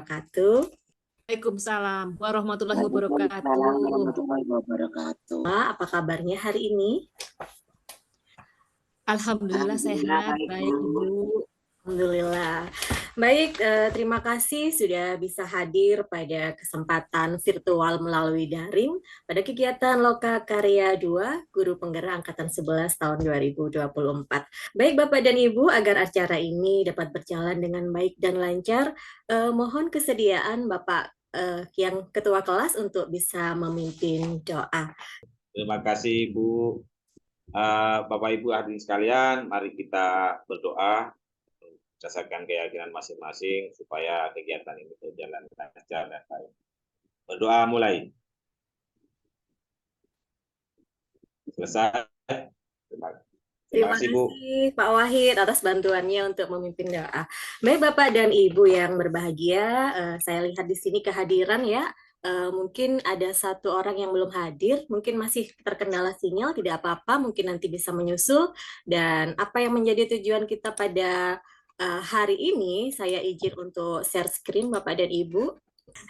wabarakatuh. Waalaikumsalam warahmatullahi Waalaikumsalam wabarakatuh. warahmatullahi wabarakatuh. Apa kabarnya hari ini? Alhamdulillah Alhamdulillah sehat, baik, baik Bu. Ibu. Alhamdulillah. Baik, terima kasih sudah bisa hadir pada kesempatan virtual melalui daring pada kegiatan Loka Karya 2 Guru Penggerak Angkatan 11 tahun 2024. Baik Bapak dan Ibu, agar acara ini dapat berjalan dengan baik dan lancar, mohon kesediaan Bapak yang ketua kelas untuk bisa memimpin doa. Terima kasih Bu. Bapak Ibu hadirin sekalian, mari kita berdoa berdasarkan keyakinan masing-masing supaya kegiatan ini berjalan lancar dan baik. Berdoa mulai. Selesai. Terima kasih Pak Wahid atas bantuannya untuk memimpin doa. Baik Bapak dan Ibu yang berbahagia, saya lihat di sini kehadiran ya. Mungkin ada satu orang yang belum hadir, mungkin masih terkendala sinyal, tidak apa-apa, mungkin nanti bisa menyusul. Dan apa yang menjadi tujuan kita pada hari ini, saya izin untuk share screen Bapak dan Ibu.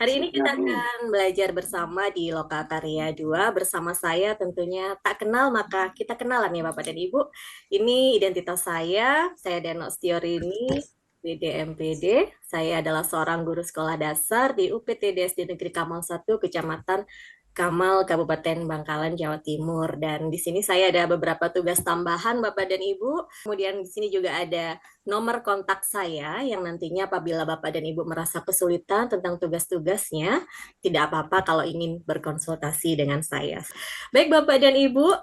Hari ini kita akan belajar bersama di Loka Karya 2 bersama saya tentunya tak kenal maka kita kenalan ya Bapak dan Ibu. Ini identitas saya Deno Stiorini, BDMPD. Saya adalah seorang guru sekolah dasar di UPTD SD Negeri Kamal 1, Kecamatan Kamal, Kabupaten Bangkalan, Jawa Timur. Dan di sini saya ada beberapa tugas tambahan Bapak dan Ibu. Kemudian di sini juga ada nomor kontak saya yang nantinya apabila Bapak dan Ibu merasa kesulitan tentang tugas-tugasnya, tidak apa-apa kalau ingin berkonsultasi dengan saya. Baik Bapak dan Ibu,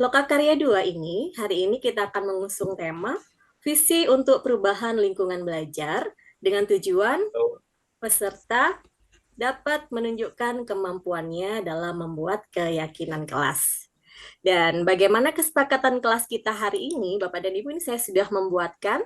Loka Karya 2 ini, hari ini kita akan mengusung tema visi untuk perubahan lingkungan belajar dengan tujuan peserta dapat menunjukkan kemampuannya dalam membuat keyakinan kelas. Dan bagaimana kesepakatan kelas kita hari ini, Bapak dan Ibu, ini saya sudah membuatkan.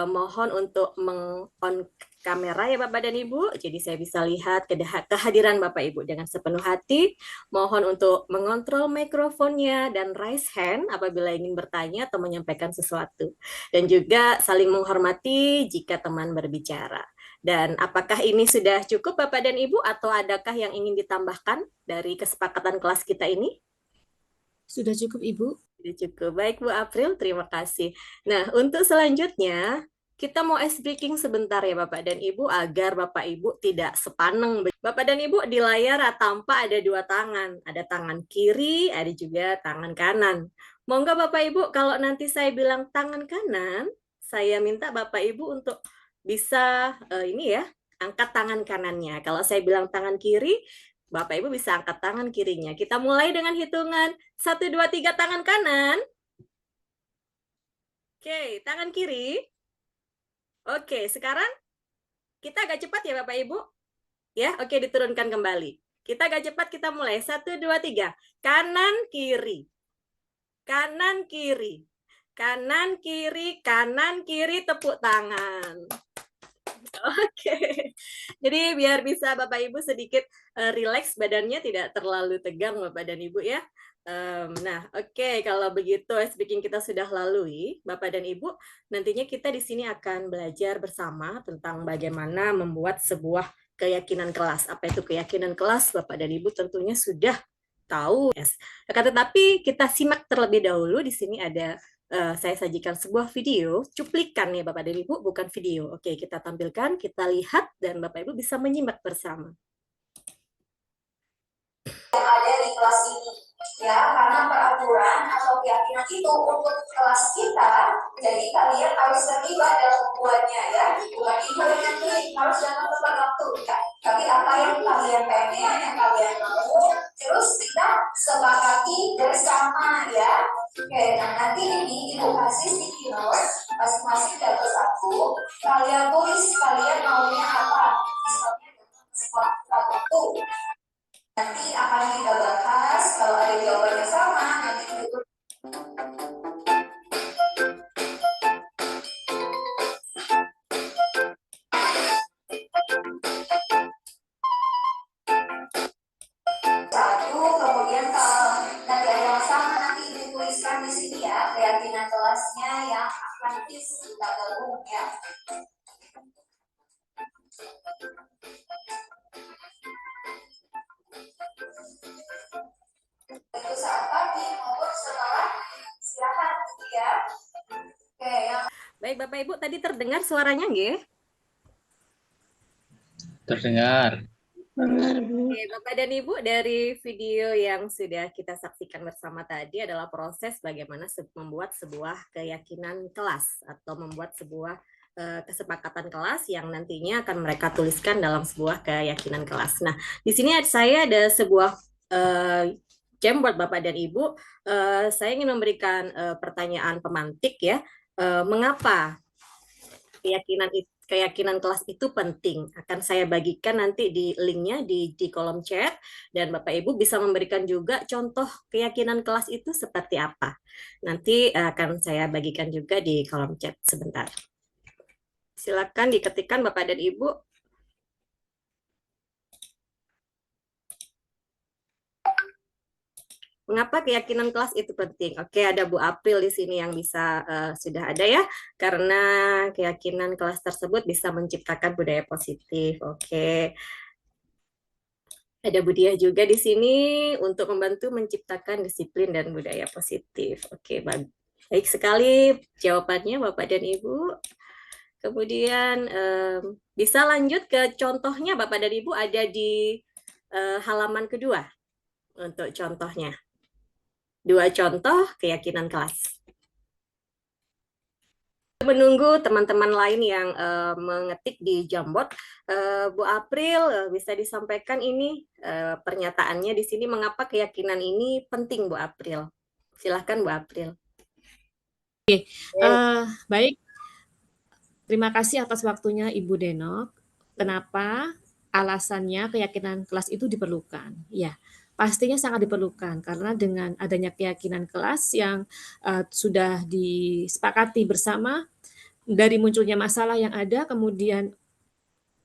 Mohon untuk meng-on kamera ya Bapak dan Ibu, jadi saya bisa lihat kehadiran Bapak Ibu dengan sepenuh hati. Mohon untuk mengontrol mikrofonnya dan raise hand apabila ingin bertanya atau menyampaikan sesuatu. Dan juga saling menghormati jika teman berbicara. Dan apakah ini sudah cukup Bapak dan Ibu atau adakah yang ingin ditambahkan dari kesepakatan kelas kita ini? Sudah cukup Ibu? Sudah cukup. Baik Bu April, terima kasih. Nah, untuk selanjutnya kita mau ice breaking sebentar ya Bapak dan Ibu agar Bapak Ibu tidak sepaneng. Bapak dan Ibu di layar tampak ada dua tangan. Ada tangan kiri, ada juga tangan kanan. Mau nggak Bapak Ibu kalau nanti saya bilang tangan kanan, saya minta Bapak Ibu untuk bisa ini ya, angkat tangan kanannya. Kalau saya bilang tangan kiri, Bapak Ibu bisa angkat tangan kirinya. Kita mulai dengan hitungan 1, 2, 3 tangan kanan. Oke, tangan kiri. Oke, sekarang kita agak cepat ya Bapak Ibu. Ya, oke diturunkan kembali. Kita agak cepat, kita mulai. 1, 2, 3. Kanan, kiri. Kanan, kiri. Kanan, kiri, kanan, kiri, tepuk tangan. Oke, jadi biar bisa Bapak Ibu sedikit rileks badannya, tidak terlalu tegang Bapak dan Ibu ya. Nah, oke, kalau begitu speaking kita sudah lalui, Bapak dan Ibu, nantinya kita di sini akan belajar bersama tentang bagaimana membuat sebuah keyakinan kelas. Apa itu keyakinan kelas? Bapak dan Ibu tentunya sudah tahu. Akan tetapi kita simak terlebih dahulu. Di sini ada saya sajikan sebuah video, cuplikan ya Bapak dan Ibu, bukan video. Oke, kita tampilkan, kita lihat, dan Bapak Ibu bisa menyimak bersama. Yang ada di kelas ini, ya, karena peraturan atau keyakinan itu untuk kelas kita, jadi kalian harus terlibat dalam membuatnya, ya, bukan ibu yang harus dalam tepat waktu, ya. Tapi apa yang kalian pengen, yang kalian mau, terus kita sepakati bersama, ya. Oke, nah nanti ini ibu kasih sticky note, masing-masing dapat satu, kalian tulis kalian maunya apa, misalnya dalam waktu. Nanti akan kita bahas, kalau ada jawabannya sama, nanti kita satu, kemudian kalau nanti ada yang sama, nanti dituliskan di sini ya, keyakinan kelasnya yang akan kita gabung ya. Itu saat pagi maupun setelah istirahat gitu ya. Oke, yang Baik Bapak Ibu, tadi terdengar suaranya nggih? Terdengar. Benar, Bu. Oke, Bapak dan Ibu, dari video yang sudah kita saksikan bersama tadi adalah proses bagaimana membuat sebuah keyakinan kelas atau membuat sebuah kesepakatan kelas yang nantinya akan mereka tuliskan dalam sebuah keyakinan kelas. Nah, di sini saya ada sebuah jam buat Bapak dan Ibu. Saya ingin memberikan pertanyaan pemantik ya. Mengapa keyakinan kelas itu penting? Akan saya bagikan nanti di linknya di kolom chat, dan Bapak Ibu bisa memberikan juga contoh keyakinan kelas itu seperti apa. Nanti akan saya bagikan juga di kolom chat sebentar. Silakan diketikkan Bapak dan Ibu. Mengapa keyakinan kelas itu penting? Oke, ada Bu April di sini yang bisa sudah ada ya, karena keyakinan kelas tersebut bisa menciptakan budaya positif. Oke, ada Bu Diah juga di sini untuk membantu menciptakan disiplin dan budaya positif. Oke, baik sekali jawabannya Bapak dan Ibu. Kemudian bisa lanjut ke contohnya Bapak dan Ibu, ada di halaman kedua untuk contohnya. Dua contoh keyakinan kelas. Menunggu teman-teman lain yang mengetik di Jamboard. Bu April, bisa disampaikan ini pernyataannya di sini, mengapa keyakinan ini penting, Bu April? Silahkan Bu April. Baik, terima kasih atas waktunya Ibu Denok. Kenapa alasannya keyakinan kelas itu diperlukan? Ya, pastinya sangat diperlukan karena dengan adanya keyakinan kelas yang sudah disepakati bersama, dari munculnya masalah yang ada, kemudian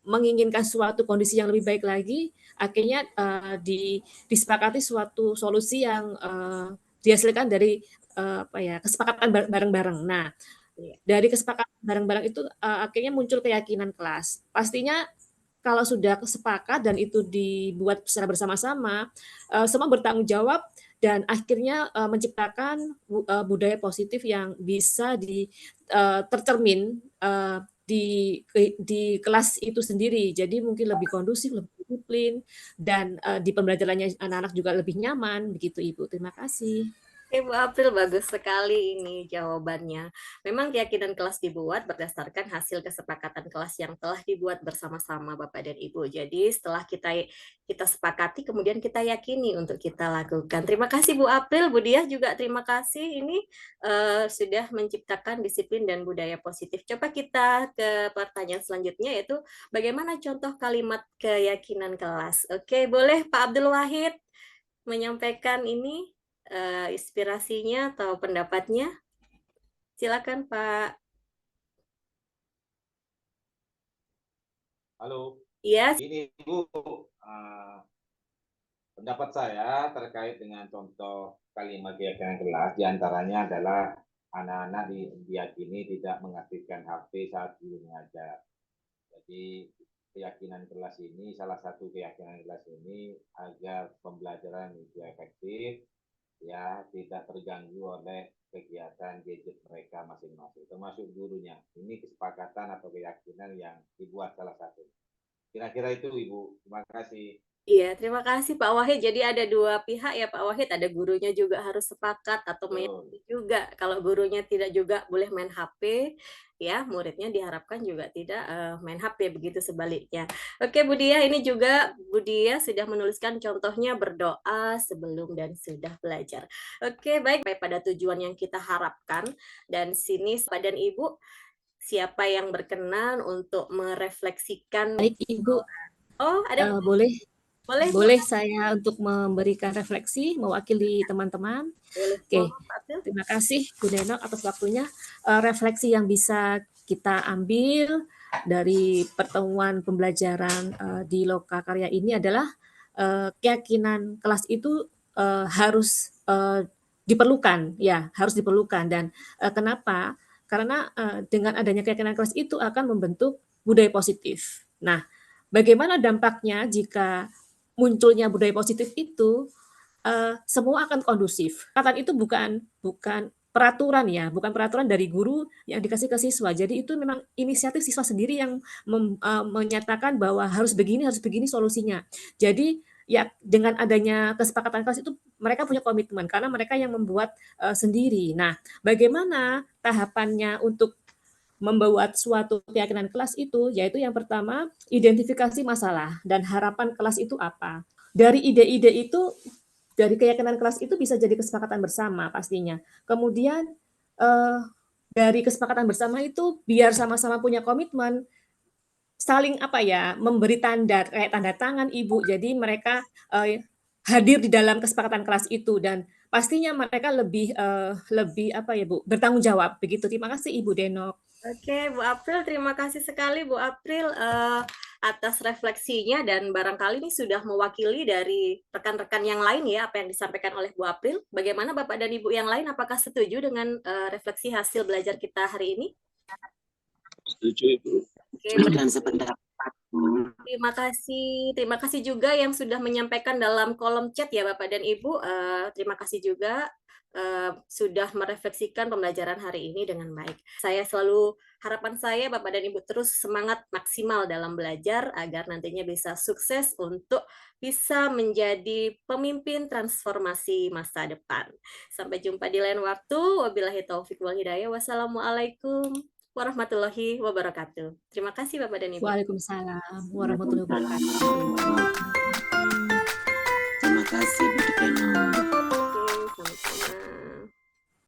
menginginkan suatu kondisi yang lebih baik lagi, akhirnya disepakati suatu solusi yang dihasilkan dari kesepakatan bareng-bareng. Nah, dari kesepakatan bareng-bareng itu akhirnya muncul keyakinan kelas. Pastinya kalau sudah sepakat dan itu dibuat secara bersama-sama, semua bertanggung jawab dan akhirnya menciptakan budaya positif yang bisa tercermin di kelas itu sendiri. Jadi mungkin lebih kondusif, lebih disiplin, dan di pembelajarannya anak-anak juga lebih nyaman. Begitu Ibu. Terima kasih. Oke, Bu April, bagus sekali ini jawabannya. Memang keyakinan kelas dibuat berdasarkan hasil kesepakatan kelas yang telah dibuat bersama-sama Bapak dan Ibu. Jadi setelah kita sepakati, kemudian kita yakini untuk kita lakukan. Terima kasih Bu April, Bu Diah juga terima kasih ini sudah menciptakan disiplin dan budaya positif. Coba kita ke pertanyaan selanjutnya, yaitu bagaimana contoh kalimat keyakinan kelas. Oke, boleh Pak Abdul Wahid menyampaikan ini inspirasinya atau pendapatnya? Silakan Pak. Halo. Iya. Ini Bu, pendapat saya terkait dengan contoh kalimat keyakinan kelas, diantaranya adalah anak-anak diyakini tidak mengaktifkan HP saat guru mengajar. Jadi keyakinan kelas ini, salah satu keyakinan kelas ini agar pembelajaran itu efektif, ya tidak terganggu oleh kegiatan gadget mereka masing-masing, termasuk gurunya. Ini kesepakatan atau keyakinan yang dibuat salah satu. Kira-kira itu Ibu. Terima kasih. Iya, terima kasih Pak Wahid. Jadi ada dua pihak ya Pak Wahid, ada gurunya juga harus sepakat atau meyakini juga. Kalau gurunya tidak juga boleh main HP, ya muridnya diharapkan juga tidak main HP, begitu sebaliknya. Oke Bu Diah, ini juga Bu Diah sudah menuliskan contohnya berdoa sebelum dan sudah belajar. Oke, baik pada tujuan yang kita harapkan. Dan sini Pak dan Ibu, siapa yang berkenan untuk merefleksikan? Baik Ibu, Oh, ada boleh saya untuk memberikan refleksi mewakili teman-teman. Oke, terima kasih Bu Denok atas waktunya. Refleksi yang bisa kita ambil dari pertemuan pembelajaran di Lokakarya ini adalah keyakinan kelas itu harus diperlukan, ya harus diperlukan. Dan kenapa? Karena dengan adanya keyakinan kelas itu akan membentuk budaya positif. Nah, bagaimana dampaknya jika munculnya budaya positif itu, semua akan kondusif. Kesepakatan itu bukan peraturan ya, bukan peraturan dari guru yang dikasih ke siswa. Jadi itu memang inisiatif siswa sendiri yang menyatakan bahwa harus begini solusinya. Jadi ya dengan adanya kesepakatan kelas itu mereka punya komitmen karena mereka yang membuat sendiri. Nah, bagaimana tahapannya untuk membuat suatu keyakinan kelas itu, yaitu yang pertama, identifikasi masalah dan harapan kelas itu apa. Dari ide-ide itu, dari keyakinan kelas itu bisa jadi kesepakatan bersama pastinya. Kemudian dari kesepakatan bersama itu biar sama-sama punya komitmen, saling memberi tanda kayak tanda tangan Ibu. Jadi mereka hadir di dalam kesepakatan kelas itu dan pastinya mereka lebih Bu, bertanggung jawab begitu. Terima kasih Ibu Denok. Oke, Bu April, terima kasih sekali Bu April atas refleksinya dan barangkali ini sudah mewakili dari rekan-rekan yang lain ya apa yang disampaikan oleh Bu April. Bagaimana Bapak dan Ibu yang lain, apakah setuju dengan refleksi hasil belajar kita hari ini? Setuju Ibu. Oke, Dan sependapat. terima kasih juga yang sudah menyampaikan dalam kolom chat ya Bapak dan Ibu. Terima kasih juga sudah merefleksikan pembelajaran hari ini dengan baik. Harapan saya Bapak dan Ibu terus semangat maksimal dalam belajar agar nantinya bisa sukses untuk bisa menjadi pemimpin transformasi masa depan. Sampai jumpa di lain waktu. Wabillahi taufik wal hidayah. Wassalamualaikum warahmatullahi wabarakatuh. Terima kasih Bapak dan Ibu. Waalaikumsalam warahmatullahi wabarakatuh.